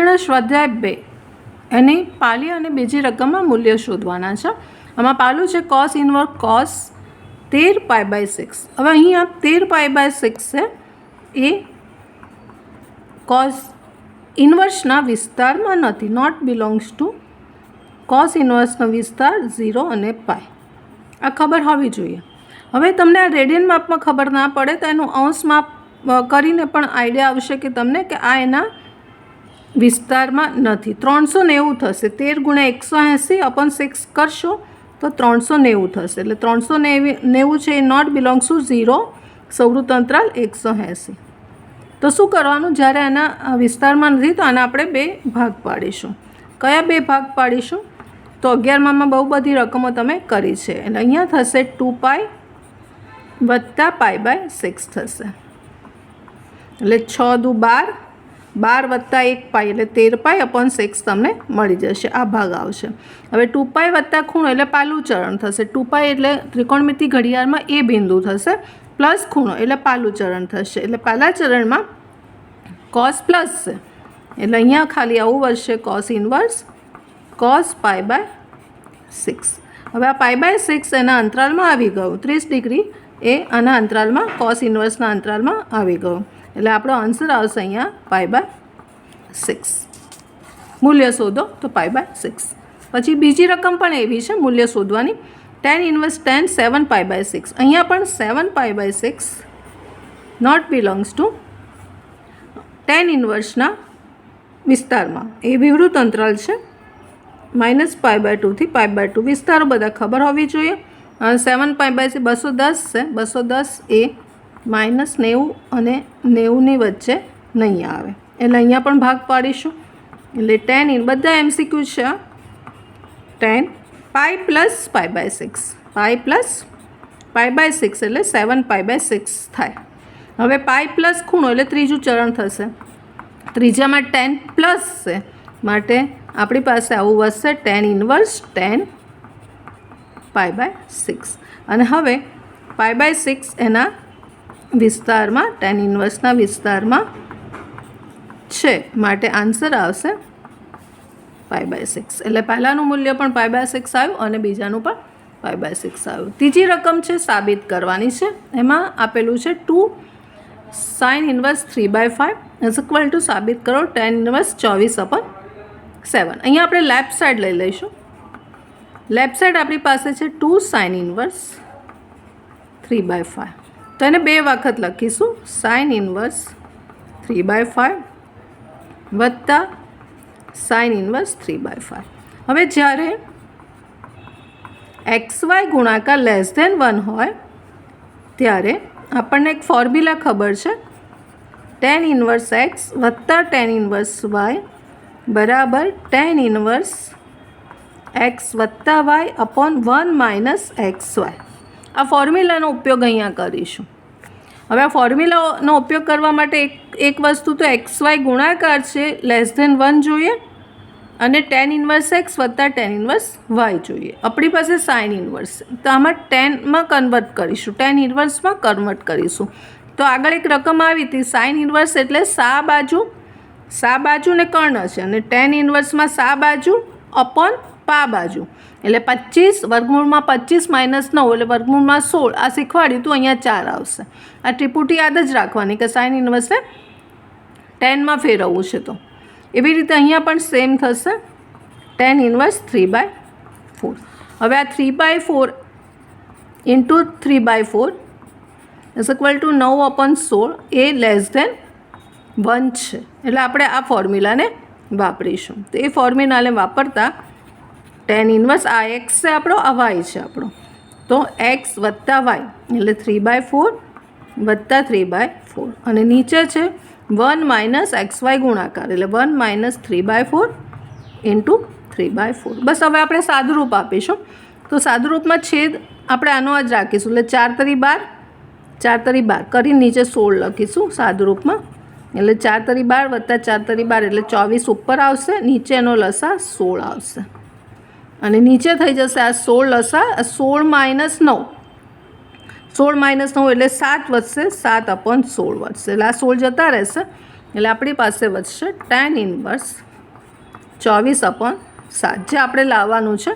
આગળના સ્વાધ્યાય 2 એની પહેલી અને બીજી રકમના મૂલ્ય શોધવાના છે. આમાં પહેલું છે cos ઇન્વર્સ cos 13π/6. હવે અહીંયા 13π/6 છે, એ cos ઇન્વર્સના વિસ્તારમાં નથી, નોટ બિલોંગ્સ ટુ cos ઇન્વર્સનો વિસ્તાર 0 અને પાય. આ ખબર હોવી જોઈએ. હવે તમને આ રેડિયન માપમાં ખબર ના પડે તો એનું અંશ માપ કરીને પણ આઈડિયા આવશે કે તમને કે આ એના વિસ્તારમાં નથી. 390 થશે. 13 × 180/6 કરશો તો 390 થશે. એટલે 390 છે એ નોટ બિલોંગ્સ ટુ 0, સૌવૃત્ત અંતરાલ 180. તો શું કરવાનું, જ્યારે એના વિસ્તારમાં નથી તો આના આપણે 2 ભાગ પાડીશું. કયા 2 ભાગ પાડીશું? તો 11માં બહુ બધી રકમો તમે કરી છે. એટલે અહીંયા થશે 2π + π/6 થશે. એટલે 6 દુ 12, 12 + 1π એટલે 13π/6 તમને મળી જશે. આ ભાગ આવશે. હવે 2π + ખૂણો એટલે પહેલું ચરણ થશે. 2π એટલે ત્રિકોણમિતિ ઘડિયાળમાં એ બિંદુ થશે, પ્લસ ખૂણો એટલે પહેલું ચરણ થશે. એટલે પહેલા ચરણમાં cos પ્લસ છે એટલે અહીંયા ખાલી આવું વધશે cos ઇન્વર્સ cos π/6. હવે આ π/6 એના અંતરાલમાં આવી ગયું. 30 ડિગ્રી એ આના અંતરાલમાં cos ઇન્વર્સના અંતરાલમાં આવી ગયું. એટલે આપણો આન્સર આવશે અહીંયા π/6. મૂલ્ય શોધો તો π/6. પછી બીજી રકમ પણ એવી છે મૂલ્ય શોધવાની, tan ઇન્વર્સ tan 7π/6. અહીંયા પણ 7π/6 નોટ બિલોંગ્સ ટુ tan ઇન્વર્સના વિસ્તારમાં. એ વિવૃત અંતરાલ છે -π/2 થી π/2. વિસ્તારો બધા ખબર હોવી જોઈએ. 7π/6 210 છે. 210 એ -90 અને 90ની વચ્ચે નહીં આવે. એટલે અહીંયા પણ ભાગ પાડીશું. એટલે tan બધા MCQ છે. tan π + π/6, π + π/6 એટલે 7π/6 થાય. હવે π પ્લસ ખૂણો એટલે ત્રીજું ચરણ થશે. ત્રીજામાં tan પ્લસ છે માટે આપણી પાસે આવું વધશે tan ઇન્વર્સ tan π/6. અને હવે π/6 એના વિસ્તારમાં tan ઇન્વર્સના વિસ્તારમાં છે માટે આન્સર આવશે π/6. એટલે પહેલાંનું મૂલ્ય પણ π/6 આવ્યું અને બીજાનું પણ π/6 આવ્યું. ત્રીજી રકમ છે સાબિત કરવાની છે. એમાં આપેલું છે 2 sin ઇન્વર્સ 3/5 = સાબિત કરો tan ઇન્વર્સ 24/7. અહીંયા આપણે લેફ્ટ સાઈડ લઈ લઈશું. લેફ્ટ સાઈડ આપણી પાસે છે 2 sin ઇન્વર્સ 3/5. તો એને 2 વખત લખીશું. sin ઇન્વર્સ 3/5 વત્તા sin ઇન્વર્સ 3/5. હવે જ્યારે XY ગુણાકાર <1 હોય ત્યારે આપણને એક ફોર્મ્યુલા ખબર છે, tan ઇન્વર્સ x વત્તા tan ઇન્વર્સ y બરાબર tan ઇન્વર્સ x વત્તા y અપોન 1 - xy. આ ફોર્મ્યુલાનો ઉપયોગ અહીંયા કરીશું. હવે આ ફોર્મ્યુલાનો ઉપયોગ કરવા માટે એક વસ્તુ તો XY ગુણાકાર છે <1 જોઈએ અને tan ઇન્વર્સ x વત્તા tan ઇન્વર્સ y જોઈએ. આપણી પાસે sin ઇન્વર્સ તો આમાં tanમાં કન્વર્ટ કરીશું, tan ઇન્વર્સમાં કન્વર્ટ કરીશું. તો આગળ એક રકમ આવી હતી sin ઇન્વર્સ એટલે સા બાજુ ને કર્ણ છે અને tan ઇન્વર્સમાં સા બાજુ અપોન પા બાજુ એટલે 25 વર્ગમૂળમાં 25 - 9 એટલે વર્ગમૂળમાં 16. આ શીખવાડ્યું હતું. અહીંયા 4 આવશે. આ ત્રિપુટી યાદ જ રાખવાની કે sin ઇન્વર્સને tanમાં ફેરવવું છે. તો એવી રીતે અહીંયા પણ સેમ થશે tan ઇન્વર્સ 3/4. હવે આ 3/4 × 3/4 = 9/16 એ <1 છે. એટલે આપણે આ ફોર્મ્યુલાને વાપરીશું. તો એ ફોર્મ્યુલાને વાપરતા tan ઇન્વર્સ આ x છે આપણો, આ y છે આપણો. તો x વત્તા y એટલે 3/4 વત્તા 3/4 અને નીચે છે 1 - xy ગુણાકાર એટલે 1 - 3/4 × 3/4. બસ હવે આપણે સાદુરૂપ આપીશું. તો સાદુરૂપમાં છેદ આપણે આનો જ રાખીશું. એટલે 4 × 12 4 × 12 કરીને નીચે 16 લખીશું સાદુરૂપમાં. એટલે 4 × 12 વત્તા 4 × 12 એટલે 24 ઉપર આવશે. નીચેનો લસા 16 આવશે અને નીચે થઈ જશે આ 16 લસા 16 - 9 16 - 9 એટલે 7 વધશે, 7/16 વધશે. એટલે આ 16 જતા રહેશે એટલે આપણી પાસે વધશે tan ઇન્વર્સ 24/7 જે આપણે લાવવાનું છે,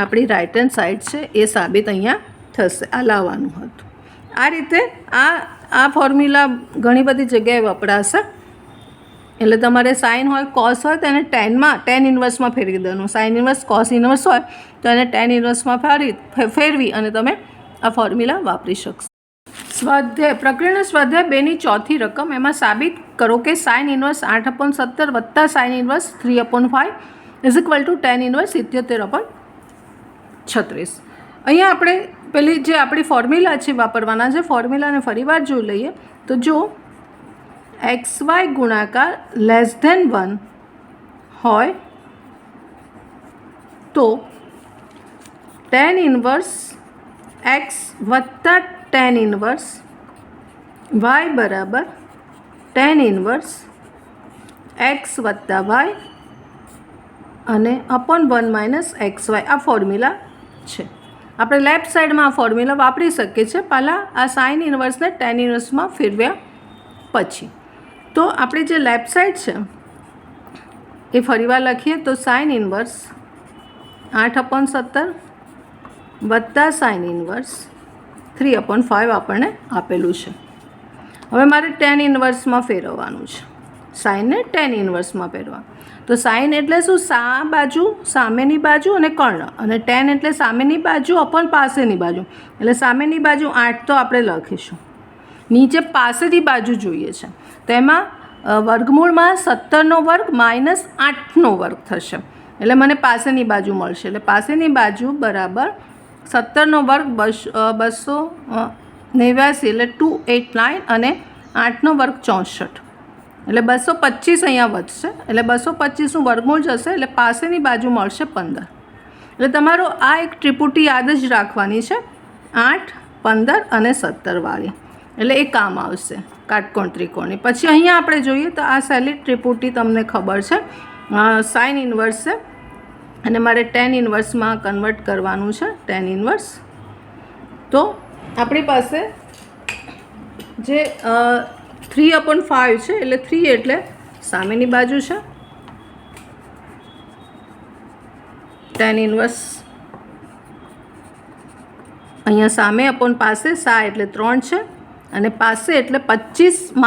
આપણી રાઇટ હેન્ડ સાઈડ છે એ સાબિત અહીંયા થશે. આ લાવવાનું હતું. આ રીતે આ ફોર્મ્યુલા ઘણી બધી જગ્યાએ વપરાશે. એટલે તમારે સાઇન હોય, કોસ હોય તો એને ટેન ઇન્વર્સમાં ફેરવી દેવાનું. સાઇન ઇન્વર્સ, કોસ ઇન્વર્સ હોય તો એને ટેન ઇન્વર્સમાં ફેરવી અને તમે આ ફોર્મ્યુલા વાપરી શકશો. સ્વાધ્યાય પ્રકરણ સ્વાધ્યાય 2ની ચોથી રકમ. એમાં સાબિત કરો કે સાઇન ઇન્વર્સ 8/17 વત્તા sine inverse 3/5 is equal to tan inverse 77/36. અહીંયા આપણે પેલી જે આપણી ફોર્મ્યુલા છે વાપરવાના છે. ફોર્મ્યુલાને ફરીવાર જોઈ લઈએ તો જો XY ગુણાકાર <1 હોય તો ટેન ઇન્વર્સ X વત્તા ટેન ઇન્વર્સ Y બરાબર ટેન ઇન્વર્સ X વત્તા Y અને અપોન 1 - XY. આ ફોર્મ્યુલા છે. આપણે લેફ્ટ સાઈડમાં આ ફોર્મ્યુલા વાપરી શકીએ છીએ પહેલાં આ સાઇન ઇન્વર્સને ટેન ઇન્વર્સમાં ફેરવ્યા પછી. તો આપણી જે લેફ્ટ સાઈડ છે એ ફરીવાર લખીએ તો સાઇન ઇન્વર્સ 8/17 વત્તા સાઇન ઇન્વર્સ 3/5 આપણને આપેલું છે. હવે મારે ટેન ઇન્વર્સમાં ફેરવવાનું છે. સાઇનને ટેન ઇન્વર્સમાં ફેરવા તો સાઇન એટલે શું? બાજુ, સામેની બાજુ અને કર્ણ, અને ટેન એટલે સામેની બાજુ અપન પાસેની બાજુ. એટલે સામેની બાજુ 8 તો આપણે લખીશું. નીચે પાસેની બાજુ જોઈએ છે તો એમાં વર્ગમૂળમાં 17નો વર્ગ માઇનસ 8નો વર્ગ થશે. એટલે મને પાસેની બાજુ મળશે. એટલે પાસેની બાજુ બરાબર 17નો વર્ગ 289 એટલે 289 અને 8નો વર્ગ 64 એટલે 225 અહીંયા વધશે. એટલે 225નું વર્ગમૂળ જશે એટલે પાસેની બાજુ મળશે 15. એટલે તમારો આ એક ત્રિપુટી યાદ જ રાખવાની છે, 8, 15 અને 17 વાળી. એટલે એ કામ આવશે કાટકોણ ત્રિકોણની. પછી અહીંયા આપણે જોઈએ તો આ સહેલી ત્રિપુટી તમને ખબર છે, સાઇન ઇન્વર્સ છે અને મારે ટેન ઇન્વર્સમાં કન્વર્ટ કરવાનું છે. ટેન ઇન્વર્સ તો આપણી પાસે જે 3/5 છે એટલે 3 એટલે સામેની બાજુ છે. ટેન ઇન્વર્સ અહીંયા સામે અપોન પાસે સા એટલે 3 છે અને પાસે એટલે 25 -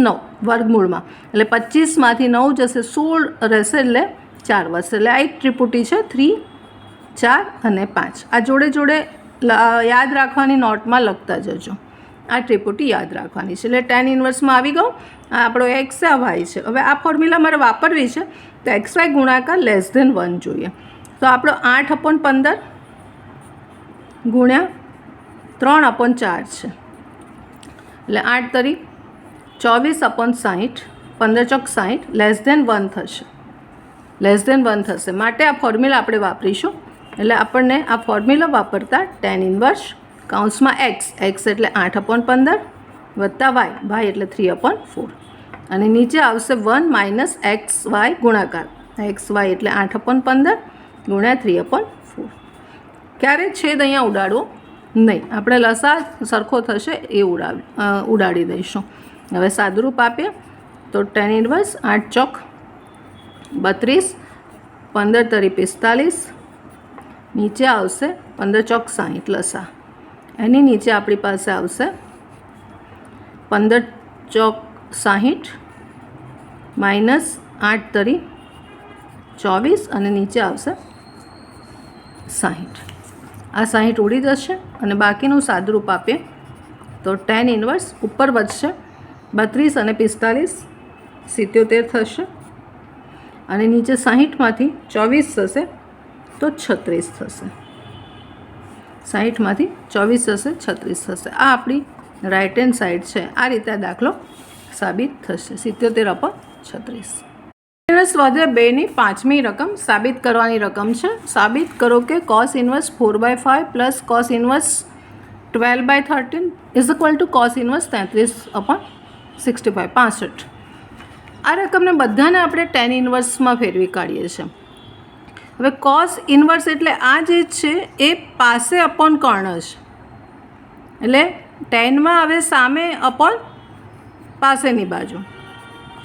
9 વર્ગમૂળમાં. એટલે 25માંથી 9 જશે, 16 રહેશે એટલે 4 વધશે. એટલે આ એક ત્રિપુટી છે 3, 4 અને 5. આ જોડે જોડે યાદ રાખવાની, નોટમાં લખતા જજો. આ ત્રિપુટી યાદ રાખવાની છે. એટલે ટેન ઇન્વર્સમાં આવી ગયું. આ આપણો એક્સ આ વાય છે. હવે આ ફોર્મ્યુલા મારે વાપરવી છે તો XY ગુણાકાર <1 જોઈએ. તો આપણો 8/15 ગુણ્યા 3/4 છે. એટલે 8 તરી 24/60, 15 ચોક 60 <1 થશે. <1 થશે માટે આ ફોર્મ્યુલા આપણે વાપરીશું. એટલે આપણને આ ફોર્મ્યુલા વાપરતા ટેન ઇન્વર્સ કૌંસમાં x એટલે 8/15 વત્તા y એટલે 3/4 અને નીચે આવશે 1 - XY ગુણાકાર XY એટલે 8/15 ગુણ્યા 3/4. ક્યારે છેદ અહીંયા ઉડાડવો નહીં, આપણે લસા સરખો થશે એ ઉડાડી દઈશું. હવે સાદુરૂપ આપીએ તો ટેન ઇન્વર્સ 8 ચોક 32, 15 તરી 45, નીચે આવશે 15 ચોક 60 લસા. એની નીચે આપણી પાસે આવશે 15 ચોક 60 માઇનસ 8 તરી 24 અને નીચે આવશે 60. આ 60 ઉડી જશે અને બાકીનું સાદુરૂપ આપીએ તો ટેન ઇન્વર્સ ઉપર વધશે 32 અને 45 77 થશે અને નીચે 60માંથી 24 થશે તો 36 થશે. 60માંથી 24 થશે 36 થશે. આ આપણી રાઇટ હેન્ડ સાઈડ છે. આ રીતે આ દાખલો સાબિત થશે. 77/36. સ્વાધ્યાય 2ની 5મી રકમ સાબિત કરવાની રકમ છે. સાબિત કરો કે cos inverse 4/5 plus cos inverse 12/13 is equal to cos inverse 33/65 65. આ રકમને બધાને આપણે ટેન ઇન્વર્સમાં ફેરવી કાઢીએ છીએ. હવે cos ઇન્વર્સ એટલે આ જે છે એ પાસે અપોન કર્ણ છે. એટલે ટેનમાં હવે સામે અપોન પાસેની બાજુ.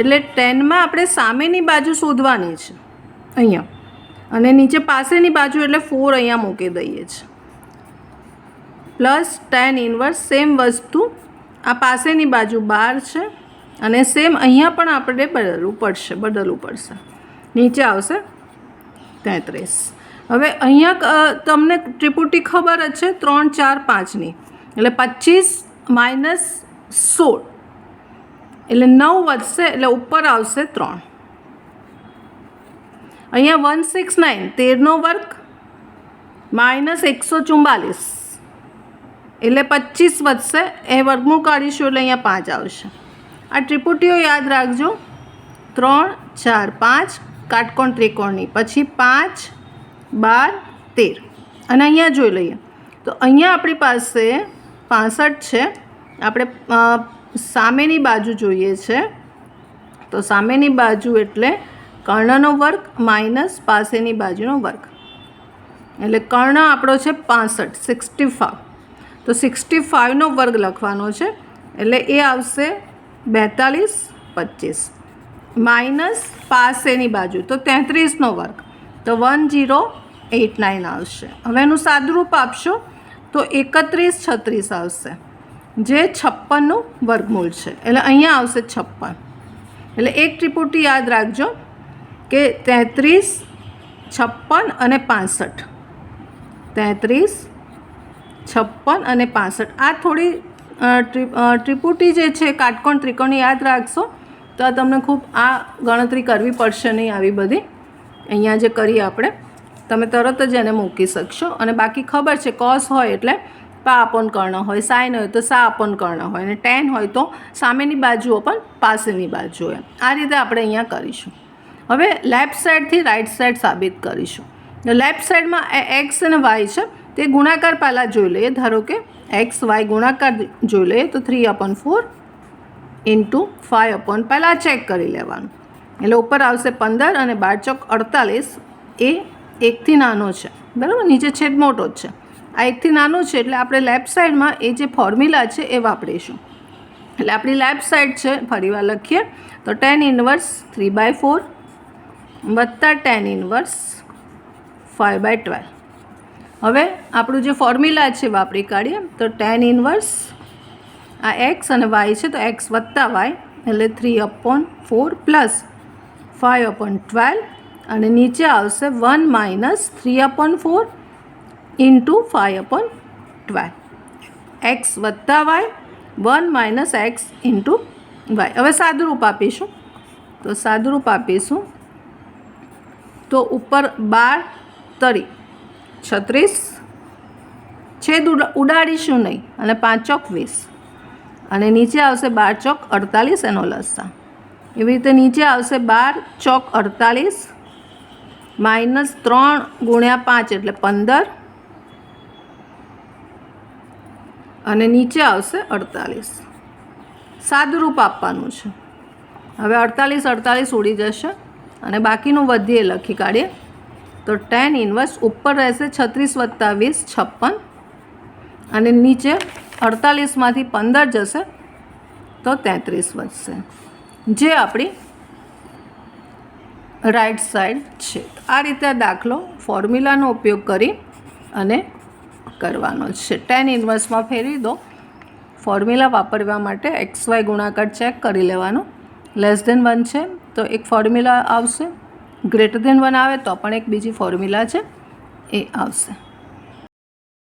એટલે ટેનમાં આપણે સામેની બાજુ શોધવાની છે. અહીંયા અને નીચે પાસેની બાજુ એટલે 4 અહીંયા મૂકી દઈએ છીએ પ્લસ tan ઇન્વર્સ સેમ વસ્તુ આ પાસેની બાજુ 12 છે અને સેમ અહીંયા પણ આપણે બદલવું પડશે નીચે આવશે 33. હવે અહીંયા તમને ત્રિપુટી ખબર જ છે 3 4 5ની એટલે 25 માઇનસ 16 એટલે 9 વધશે એટલે ઉપર આવશે 3. અહીંયા 169 13નો વર્ગ માઇનસ 144 એટલે 25 વધશે એ વર્ગમૂળ કાઢીશું એટલે અહીંયા 5 આવશે. આ ત્રિપુટીઓ યાદ રાખજો 3 4 5 કાટકોણ ત્રિકોણની પછી 5 12 13 અને અહીંયા જોઈ લઈએ તો અહીંયા આપણી પાસે 65 છે. આપણે સામેની બાજુ જોઈએ છે તો સામેની બાજુ એટલે કર્ણનો વર્ગ માઇનસ પાસેની બાજુનો વર્ગ એટલે કર્ણ આપણો છે 65 65 તો 65નો વર્ગ લખવાનો છે એટલે એ આવશે 42 25 માઇનસ પાસેની બાજુ તો 33નો વર્ગ તો 1089 આવશે. હવે એનું સાદુરૂપ આપશો તો 31 36 આવશે જે 56નું વર્ગમૂળ છે એટલે અહીંયા આવશે 56. એટલે એક ત્રિપુટી યાદ રાખજો કે 33 56 અને 65 33 56 અને 65 આ થોડી ત્રિપુટી જે છે કાટકોણ ત્રિકોણ યાદ રાખશો તો આ તમને ખૂબ આ ગણતરી કરવી પડશે નહીં. આવી બધી અહીંયા જે કરીએ આપણે તમે તરત જ એને મૂકી શકશો અને બાકી ખબર છે કોસ હોય એટલે પા અપોન કર્ણ હોય, સાઇન હોય તો સા અપોન કર્ણ હોય અને ટેન હોય તો સામેની બાજુઓ પણ પાસેની બાજુ હોય. આ રીતે આપણે અહીંયા કરીશું. હવે લેફ્ટ સાઈડથી રાઈટ સાઈડ સાબિત કરીશું. તો લેફ્ટ સાઈડમાં એક્સ અને વાય છે તે ગુણાકાર પહેલાં જોઈ લઈએ. ધારો કે એક્સ વાય ગુણાકાર જોઈ લઈએ તો 3/4 ઇન્ટુ 5 પહેલાં ચેક કરી લેવાનું એટલે ઉપર આવશે 15 અને 12 ચોક 48 એ 1થી નાનો છે બરાબર, નીચે છેદ મોટો જ છે. આ 1થી નાનું છે એટલે આપણે લેફ્ટ સાઈડમાં એ જે ફોર્મ્યુલા છે એ વાપરીશું. એટલે આપણી લેફ્ટ સાઈડ છે ફરીવાર લખીએ તો tan ઇન્વર્સ 3/4 વત્તા tan ઇન્વર્સ 5/12. હવે આપણું જે ફોર્મ્યુલા છે વાપરી કાઢીએ તો tan ઇન્વર્સ આ એક્સ અને વાય છે તો એક્સ વત્તા વાય એટલે 3/4 પ્લસ 5/12 અને નીચે આવશે 1 માઇનસ 3/4 ઇન્ટુ 5/12 એક્સ વત્તા y 1 minus x into y. હવે સાદુરૂપ આપીશું તો સાદુરૂપ આપીશું તો ઉપર 12 તરી 36 છેદ ઉડાડીશું નહીં અને 5 ચોક 20 અને નીચે આવશે 12 ચોક 48 એનો લસા. એવી રીતે નીચે આવશે 12 ચોક 48 માઇનસ 3 ગુણ્યા 5 એટલે 15 અને નીચે આવશે 48. સાદુરૂપ આપવાનું છે. હવે 48 ઉડી જશે અને બાકીનું વધીએ લખી કાઢીએ તો tan ઇન્વર્સ ઉપર રહેશે 36 વત્તા 20 56 અને નીચે 48માંથી 15 જશે તો 33 વધશે જે આપણી રાઈટ સાઈડ છે. આ રીતે દાખલો ફોર્મ્યુલાનો ઉપયોગ કરી અને કરવાનો છે. tan ઇન્વર્સમાં ફેરવી દો. ફોર્મ્યુલા વાપરવા માટે XY ગુણાકાર ચેક કરી લેવાનો. <1 છે તો એક ફોર્મ્યુલા આવશે, greater than 1 આવે તો પણ એક બીજી ફોર્મ્યુલા છે એ આવશે.